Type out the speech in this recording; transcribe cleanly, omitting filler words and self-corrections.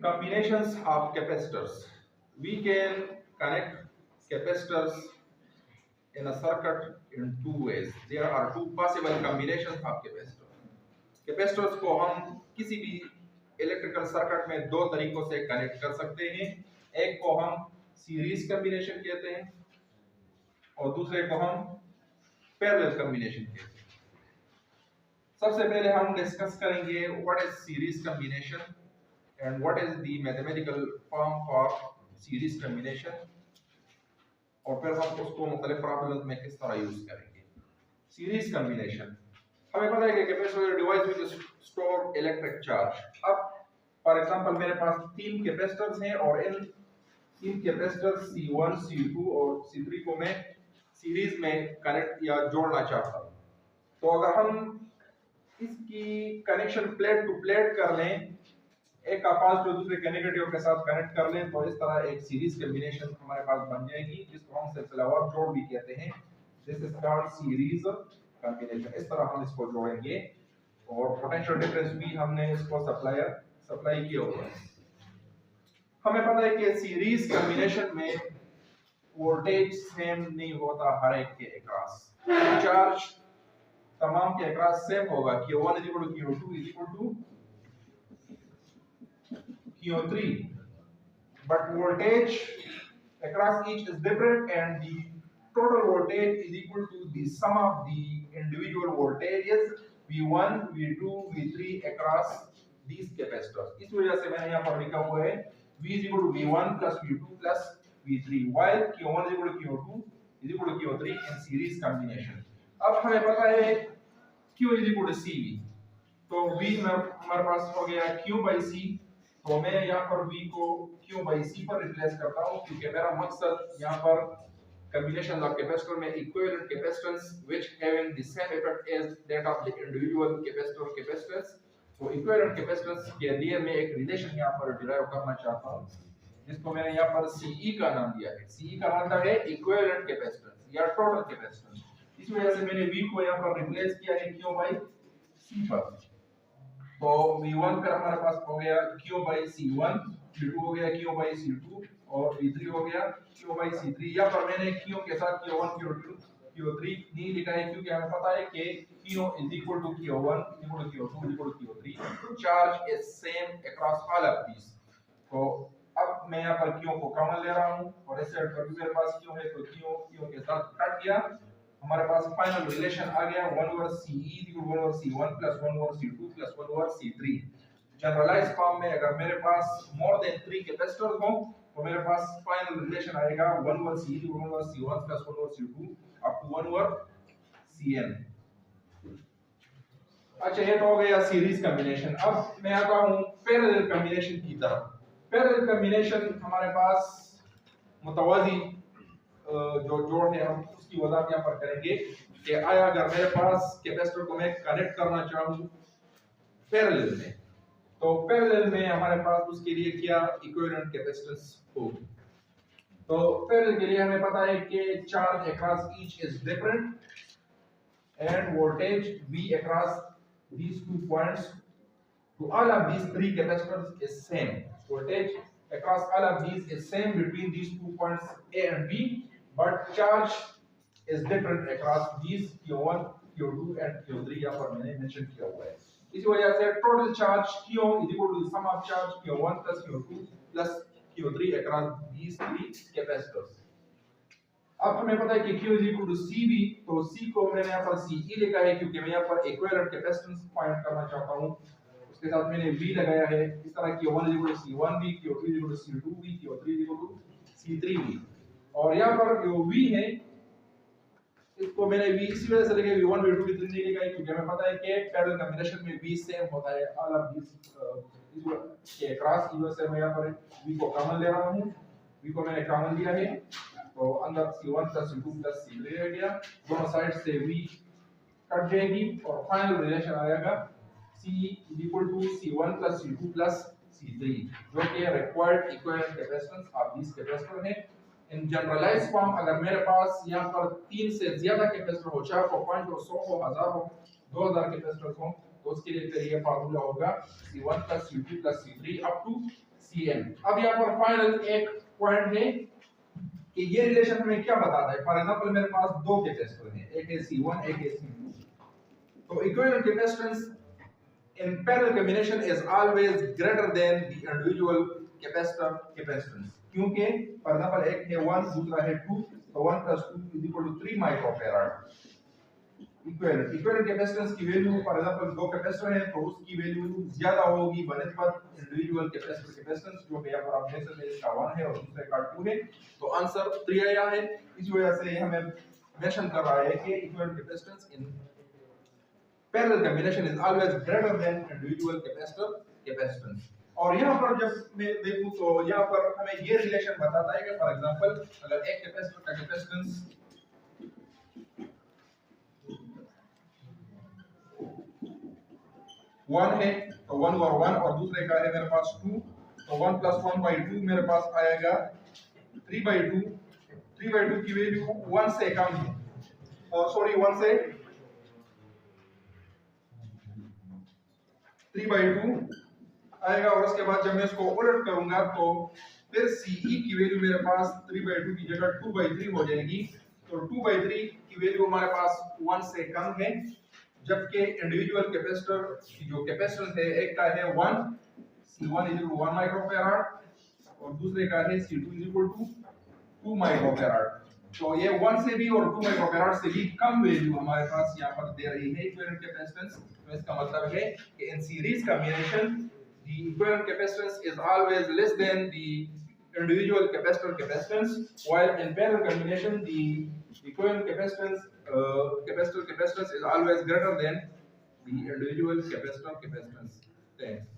Combinations of capacitors. We can connect capacitors in a circuit in two ways. There are two possible combinations of capacitor. Capacitors को हम किसी भी electrical circuit में दो तरीकों से कनेक्ट कर सकते हैं। एक को हम सीरीज कॉम्बिनेशन कहते हैं और दूसरे को हम पैरेलल कॉम्बिनेशन कहते हैं। सबसे पहले हम डिस्कस करेंगे what is series combination and what is the mathematical form for series combination और फिर हम उसको मुख्तलिफ प्रॉब्लम्स में किस तरह यूज करेंगे। सीरीज कॉम्बिनेशन हमें पता है कि capacitor device which store electric charge. अब फॉर एग्जांपल मेरे पास तीन कैपेसिटर्स हैं और इन तीन कैपेसिटर C1, C2 और C3 को मैं सीरीज में कनेक्ट या जोड़ना चाहता हूं। तो अगर हम इसकी कनेक्शन प्लेट टू प्लेट कर लें, एक कैपेसिटर दूसरे के नेगेटिव के साथ कनेक्ट कर लें, तो इस तरह एक सीरीज कॉम्बिनेशन हमारे पास बन जाएगी जिसको हम सिलसिलावार जोड़ भी कहते हैं। This is called series combination. इस तरह हम इसको जोड़ेंगे और पोटेंशियल डिफरेंस भी हमने इसको सप्लाई किया हुआ है। हमें पता है कि सीरीज कॉम्बिनेशन में वोल्टेज सेम नहीं होता हर एक के अक्रॉस। चार्ज तमाम के अक्रॉस सेम होगा। Q1 Q2 Q3, but voltage across each is different and the total voltage is equal to the sum of the individual voltages V1, V2, V3 across these capacitors. इस वजह से मैंने यहाँ पर लिखा हुआ है V is equal to V1 plus V2 plus V3 while Q1 is equal to Q2 is equal to Q3 in series combination. अब हमें पता है Q is equal to CV, तो V हमारे पास हो गया Q by C। तो मैं यहाँ पर V को Q by C पर रिप्लेस करता हूँ क्योंकि मेरा मकसद यहाँ पर combination of capacitor में equivalent capacitance which having the same effect as that of the individual capacitor capacitance। तो equivalent capacitance के लिए मैं एक रिलेशन यहाँ पर डिराइव करना चाहता हूँ जिसको मैंने यहाँ पर CE का नाम दिया है। CE का मतलब है equivalent capacitance या total capacitance। इस वजह से मैंने V को यहाँ पर रिप्लेस किया है Q by C पर। तो V1 का हमारे पास हो गया Q by C1, V2 हो गया Q by C2 और V3 हो गया Q by C3। यहाँ पर मैंने Q के साथ Q1, Q2, Q3 नहीं लिखा है क्योंकि हमें पता है कि Q is equal to Q1 is equal to Q2 is equal to Q3। Charge is same across all of these। तो अब मैं यहाँ पर Q को कॉमन ले रहा हूँ और इस साइड पर भी मेरे पास Q है तो Q के साथ कट किया। हमारे पास फाइनल रिलेशन आ गया 1 over CE is equal to 1 over C1 plus 1 over C2 plus 1 over C3। Generalise form में अगर मेरे पास मोर देन 3 कैपेसिटर्स हो तो मेरे पास फाइनल रिलेशन आएगा 1 over CE is equal to 1 over C1 plus 1 over C2 up to 1 over CN। अच्छा, ये तो हो गया सीरीज कॉम्बिनेशन। अब मैं आता हूँ पैरेलल कॉम्बिनेशन की तरफ। पैरेलल कॉम्बिनेशन हमारे पास मुतवाज़ी जो जोड़ है हम उसकी वजह यहाँ पर करेंगे कि आया अगर मेरे पास कैपेसिटर को मैं कनेक्ट करना चाहूँ पैरेलल में, तो पैरेलल में हमारे पास उसके लिए क्या इक्विवेलेंट कैपेसिटेंस होगी। तो पैरेलल के लिए हमें पता है कि charge across each is different end voltage V across these 2 points to all of these 3 capacitors is same। Voltage across all of these is same between these 2 points A and B, but charge is different across these Q1, Q2 and Q3 यहाँ पर मैंने mention किया हुआ है। इसी वजह से total charge Q is equal to the sum of charge Q1 plus Q2 plus Q3 across these 3 capacitors। अब हमें पता है कि Q is equal to CV, तो C को मैंने यहाँ पर CE लिखा है क्योंकि मैं यहाँ पर इक्विवेलेंट कैपेसिटेंस फाइंड करना चाहता हूँ। उसके साथ मैंने V लगाया है। इस तरह Q1 is equal to C1V, Q2 is equal to C2V, Q3 is equal to C3V। और यहाँ पर जो V है इसको मैंने V इसी वजह से लिखा है V1, V2, V3 नहीं लिखा है क्योंकि हमें पता है कि पैरेलल कॉम्बिनेशन में V सेम होता है ऑल ऑफ दिस के क्रॉस। इस वजह से मैं यहाँ पर V को कॉमन ले रहा हूँ। V को मैंने कॉमन लिया है तो अंदर C1 plus C2 plus C3 रह गया। दोनों साइड से V कट जाएगी और फाइनल रिलेशन आएगा C is equal to C1 plus C2 plus C3 जो कि required equivalent capacitance of this capacitor है। इन जनरलाइज्ड फॉर्म अगर मेरे पास यहाँ पर 3 से ज्यादा कैपेसिटर हो, 4 हो, 5 हो, 100 हो, 1000 हो, 2000 कैपेसिटर हो, तो उसके लिए फिर ये फार्मूला होगा C1 plus C2 plus C3 up to Cn। अब यहाँ पर फाइनल एक पॉइंट है कि ये रिलेशन हमें क्या बताता है। फॉर एग्जांपल मेरे पास दो कैपेसिटर हैं, एक है C1 एक है C2। तो equivalent capacitance in parallel combination is always greater than the individual capacitor capacitance, क्योंकि फॉर एग्जांपल एक है 1 दूसरा है 2, तो 1 + 2 = 3 माइक्रोफैराड। इक्विवेलेंट कैपेसिटेंस की वैल्यू फॉर एग्जांपल दो कैपेसिटर हैं तो उसकी वैल्यू ज्यादा होगी बनिस्बत इंडिविजुअल कैपेसिटर कैपेसिटेंस, जो कि यहाँ पर आप देख सकते हैं इसका 1 है और दूसरे का 2 है। तो आंसर 3 आया है। इस वजह से हमें मेंशन कर रहा है कि equivalent capacitance in parallel combination is always greater than individual capacitor capacitance। और यहाँ पर जब मैं देखूं तो यहाँ पर हमें ये रिलेशन बताता है कि फॉर एग्जांपल अगर एक कैपेसिटर का कैपेसिटेंस 1 है तो 1 और 1 और दूसरे का है मेरे पास 2, तो 1 + 1/2 मेरे पास आएगा 3/2। 3/2 की वैल्यू 1 से कम है, और सॉरी 1 से 3/2 आएगा। और उसके बाद जब मैं इसको उलट करूंगा तो फिर CE की वैल्यू मेरे पास 3/2 की जगह 2/3 हो जाएगी। तो 2/3 की वैल्यू हमारे पास 1 से कम है, जबकि इंडिविजुअल कैपेसिटर की जो कैपेसिटेंस है, एक का है 1 C1 = 1 माइक्रोफैराड और दूसरे का है C2 = 2 माइक्रोफैराड। तो ये 1 से भी और 2 माइक्रोफैराड से भी कम वैल्यू हमारे पास यहाँ पर दे रही है इक्विवेलेंट कैपेसिटेंस। तो इसका मतलब है कि in series combination the equivalent capacitance is always less than the individual capacitor capacitance, while in parallel combination the equivalent capacitor capacitance is always greater than the individual capacitor capacitance। Thanks.